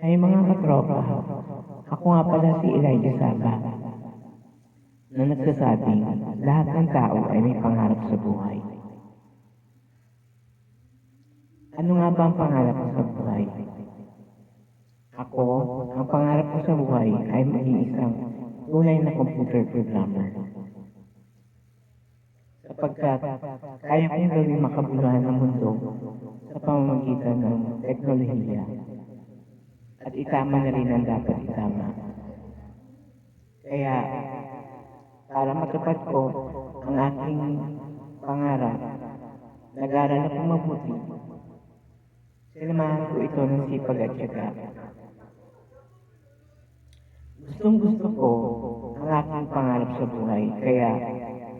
Ay mga katropa, ako nga pala si Elijah Saba na nagsasabing lahat ng tao ay may pangarap sa buhay. Ano nga ba ang pangarap ko sa buhay? Ako, ang pangarap ko sa buhay ay maging isang tunay na computer programmer. Sapagkat kaya kong gawing makabuluhan ng mundo sa pamamagitan ng teknolohiya at itama na rin ang dapat itama. Kaya, para matupad ko ang aking pangarap, nag-aral ako mabuti. Sinamahan ko ito ng sipag at tiyaga. Gustong gusto ko ang aking pangarap sa buhay, kaya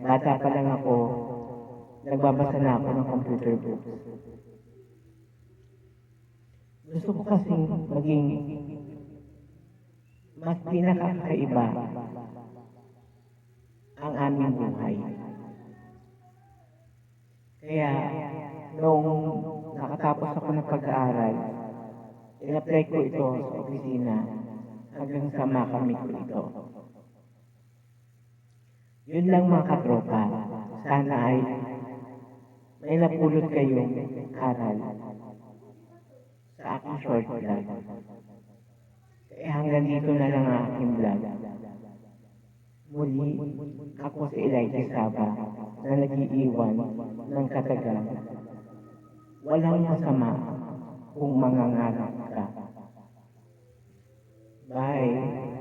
bata pa lang ako, nagbabasa na ako ng computer books. Gusto ko kasing maging mas pinakakaiba ang aming buhay. Kaya, noong nakatapos ako ng pag-aaral, in-apply ko ito sa opisina hanggang sa makamit ko ito. Yun lang mga katropa, sana ay may napulot kayong aral sa aking short vlog. Kaya hanggang dito na lang ang aking vlog. Muli, ako si Elijah Saba na nag-iiwan ng katagang walang masama kung mangangarap ka. Bye!